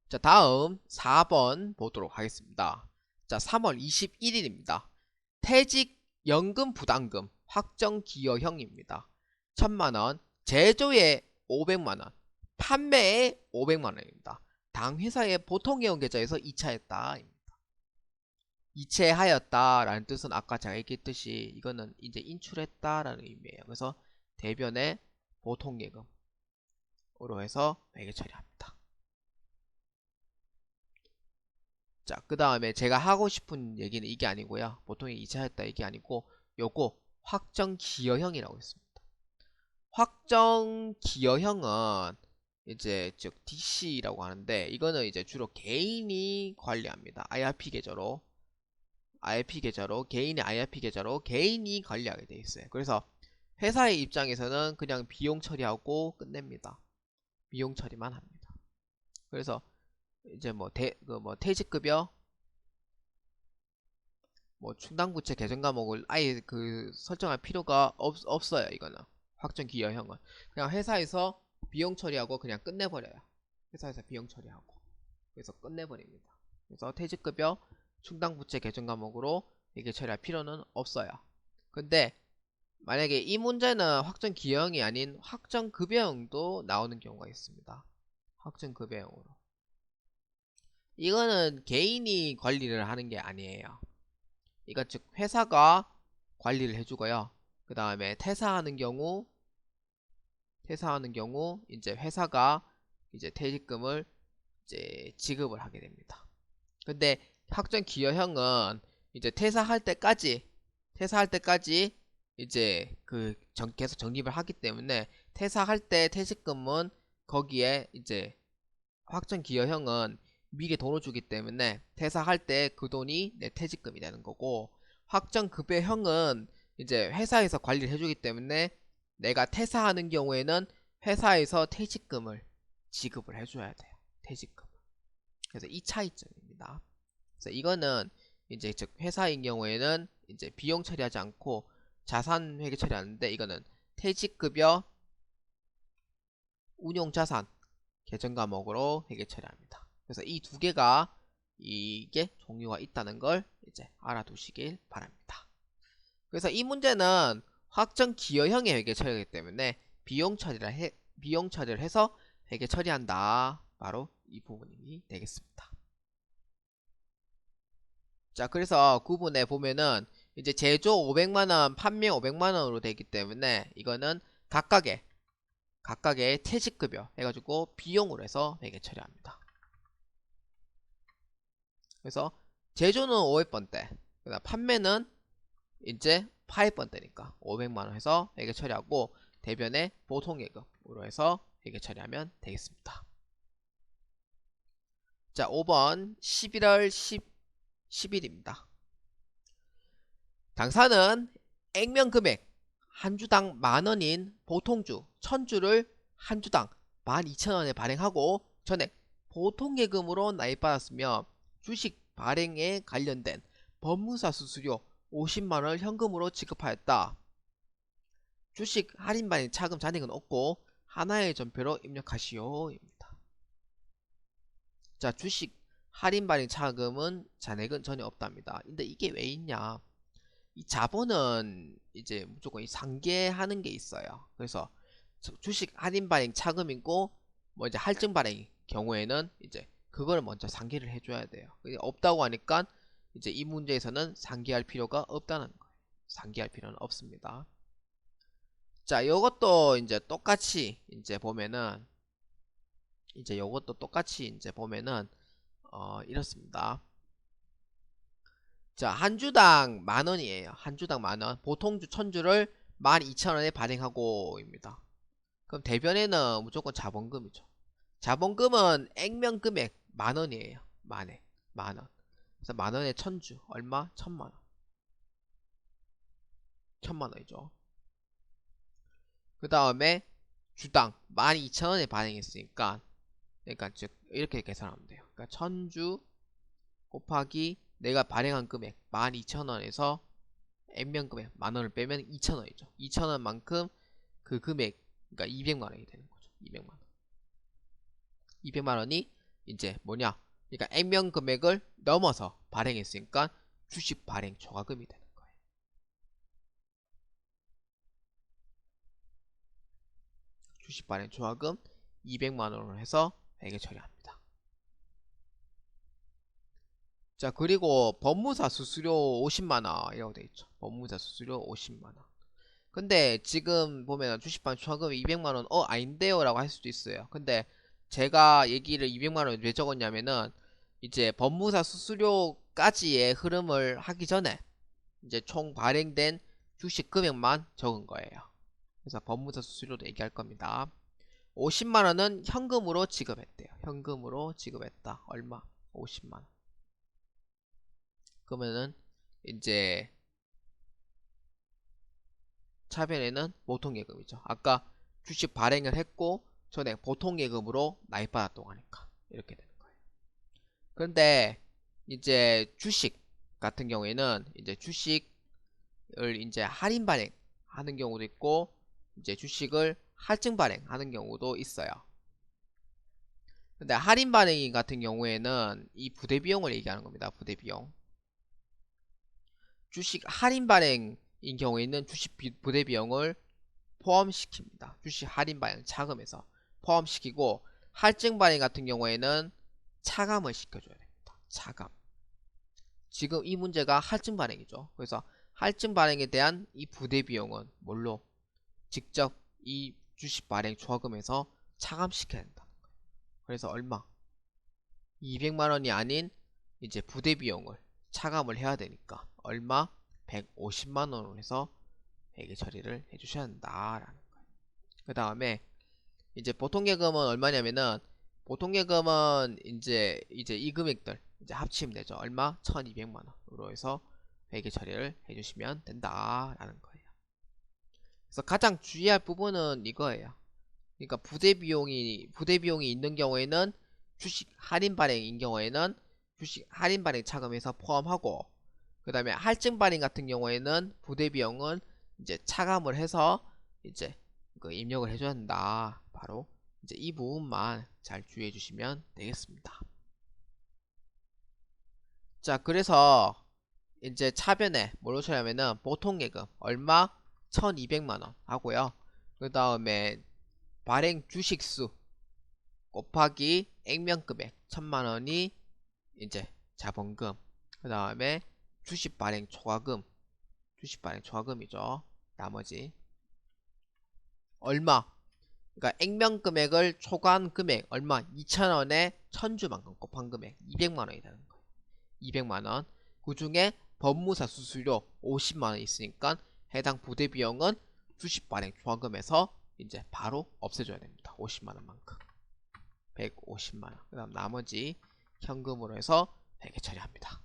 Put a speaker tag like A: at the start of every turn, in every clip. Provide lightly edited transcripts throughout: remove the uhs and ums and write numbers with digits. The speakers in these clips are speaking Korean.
A: 자, 다음 4번 보도록 하겠습니다. 자, 3월 21일입니다. 퇴직연금 부담금 확정 기여형입니다. 1000만원, 제조에 500만원, 판매에 500만원입니다. 당 회사의 보통예금 계좌에서 이체했다. 이체하였다라는 뜻은 아까 제가 얘기했듯이 이거는 이제 인출했다라는 의미예요. 그래서 대변에 보통예금으로 해서 회계 처리합니다. 자, 그 다음에 제가 하고 싶은 얘기는 이게 아니고요. 보통 이체하였다 이게 아니고 요거 확정기여형이라고 했습니다. 확정기여형은 이제 즉 DC라고 하는데 이거는 이제 주로 개인이 관리합니다. IRP 계좌로 개인의 IRP 계좌로 개인이 관리하게 돼 있어요. 그래서 회사의 입장에서는 그냥 비용 처리하고 끝냅니다. 비용 처리만 합니다. 그래서 이제 뭐 퇴직급여 뭐 충당부채 개정 과목을 아예 설정할 필요가 없어요. 이거는 확정기여형은 그냥 회사에서 비용 처리하고 그냥 끝내버려요. 회사에서 비용 처리하고 그래서 끝내버립니다. 그래서 퇴직급여 충당부채 개정 과목으로 이게 처리할 필요는 없어요. 근데 만약에 이 문제는 확정기여형이 아닌 확정급여형도 나오는 경우가 있습니다. 확정급여형으로 이거는 개인이 관리를 하는 게 아니에요. 이거 즉 회사가 관리를 해주고요. 그 다음에 퇴사하는 경우 이제 회사가 이제 퇴직금을 이제 지급을 하게 됩니다. 근데 확정기여형은 이제 퇴사할 때까지 이제 계속 적립을 하기 때문에 퇴사할 때 퇴직금은 거기에 이제 확정기여형은 미리 돈을 주기 때문에 퇴사할 때 그 돈이 내 퇴직금이 되는 거고, 확정급여형은 이제 회사에서 관리를 해주기 때문에 내가 퇴사하는 경우에는 회사에서 퇴직금을 지급을 해줘야 돼요. 퇴직금. 그래서 이 차이점입니다. 그래서 이거는 이제 즉 회사인 경우에는 이제 비용 처리하지 않고 자산 회계 처리하는데, 이거는 퇴직급여 운용자산 계정 과목으로 회계 처리합니다. 그래서 이 두 개가 이게 종류가 있다는 걸 이제 알아두시길 바랍니다. 그래서 이 문제는 확정 기여형의 회계 처리이기 때문에 비용 처리를 해서 회계 처리한다. 바로 이 부분이 되겠습니다. 자, 그래서 구분에 보면은 이제 제조 500만원, 판매 500만원으로 되기 때문에 이거는 각각의 퇴직급여 해가지고 비용으로 해서 회계 처리합니다. 그래서 제조는 500번대, 그다음 판매는 이제 800번대니까 500만원 해서 회계 처리하고 대변에 보통예금으로 해서 회계 처리하면 되겠습니다. 자, 5번 11월 10일입니다. 당사는 액면금액 한 주당 만원인 보통주 1000주를 한 주당 12,000원에 발행하고 전액 보통예금으로 납입받았으며 주식 발행에 관련된 법무사 수수료 50만원을 현금으로 지급하였다. 주식 할인 발행 차금 잔액은 없고 하나의 전표로 입력하시오 입니다. 자, 주식 할인 발행 차금은 잔액은 전혀 없답니다. 근데 이게 왜 있냐? 이 자본은 이제 무조건 상계하는 게 있어요. 그래서 주식 할인 발행 차금이고 뭐 이제 할증 발행 경우에는 이제 그걸 먼저 상계를 해줘야 돼요. 없다고 하니까 이제 이 문제에서는 상계할 필요가 없다는 거예요. 상계할 필요는 없습니다. 자, 요것도 이제 똑같이 이제 보면은 이렇습니다. 자, 한 주당 만원이에요. 한 주당 만원. 보통주 1000주를 12,000원에 발행하고입니다. 그럼 대변에는 무조건 자본금이죠. 자본금은 액면금액 만원이에요. 만원. 그래서 만원에 1000주 얼마? 1000만원. 1000만원이죠. 그 다음에 주당 12,000원에 발행했으니까, 그러니까 즉 이렇게 계산하면 돼요. 그러니까 1000주 곱하기 내가 발행한 금액 12,000원에서 액면금액 만원을 빼면 2,000원이죠. 2,000원만큼 그 금액, 그러니까 200만원이 되는 거죠. 200만원. 200만원이 이제 뭐냐? 그러니까 액면 금액을 넘어서 발행했으니까 주식 발행 초과금이 되는 거예요. 주식 발행 초과금 200만 원으로 해서 회계 처리합니다. 자, 그리고 법무사 수수료 50만 원이라고 되어 있죠. 법무사 수수료 50만 원. 근데 지금 보면 주식 발행 초과금이 200만 원, 아닌데요 라고 할 수도 있어요. 근데 제가 얘기를 200만 원에 왜 적었냐면은 이제 법무사 수수료까지의 흐름을 하기 전에 이제 총 발행된 주식 금액만 적은 거예요. 그래서 법무사 수수료도 얘기할 겁니다. 50만 원은 현금으로 지급했대요. 현금으로 지급했다. 얼마? 50만 원. 그러면은 이제 차변에는 보통예금이죠. 아까 주식 발행을 했고 전액 보통예금으로 납입받았다고 하니까 이렇게 되는 거예요. 그런데 이제 주식 같은 경우에는 이제 주식을 이제 할인 발행하는 경우도 있고 이제 주식을 할증 발행하는 경우도 있어요. 근데 할인 발행 같은 경우에는 이 부대 비용을 얘기하는 겁니다. 부대 비용. 주식 할인 발행인 경우에는 주식 부대 비용을 포함시킵니다. 주식 할인 발행 차감해서 포함시키고 할증 발행 같은 경우에는 차감을 시켜줘야 됩니다. 차감. 지금 이 문제가 할증 발행이죠. 그래서 할증 발행에 대한 이 부대 비용은 뭘로? 직접 이 주식 발행 초과금에서 차감시켜야 된다는 거예요. 그래서 얼마? 200만 원이 아닌 이제 부대 비용을 차감을 해야 되니까 얼마? 150만 원으로 해서 회계 처리를 해주셔야 한다라는 거예요. 그 다음에 이제 보통예금은 얼마냐면은 보통예금은 이제 이 금액들 이제 합치면 되죠. 얼마? 1200만 원으로 해서 회계 처리를 해주시면 된다라는 거예요. 그래서 가장 주의할 부분은 이거예요. 그러니까 부대 비용이 있는 경우에는 주식 할인 발행인 경우에는 주식 할인 발행 차감해서 포함하고 그 다음에 할증 발행 같은 경우에는 부대 비용은 이제 차감을 해서 이제 그 입력을 해줘야 한다. 바로 이제 이 부분만 잘 주의해 주시면 되겠습니다. 자, 그래서 이제 차변에 뭘로 처리하면은 보통예금 얼마? 1200만 원 하고요. 그 다음에 발행 주식수 곱하기 액면 금액 1000만 원이 이제 자본금. 그 다음에 주식 발행 초과금이죠. 나머지 얼마? 그러니까 액면 금액을 초과한 금액 얼마? 2,000원에 1000주만큼 곱한 금액 200만원이 되는 거예요. 200만원. 그 중에 법무사 수수료 50만원 있으니까 해당 부대 비용은 주식 발행 초과금에서 이제 바로 없애줘야 됩니다. 50만원만큼. 150만원. 그 다음 나머지 현금으로 해서 회계 처리합니다.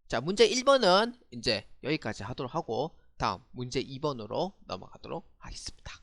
A: 자, 문제 1번은 이제 여기까지 하도록 하고 다음 문제 2번으로 넘어가도록 하겠습니다.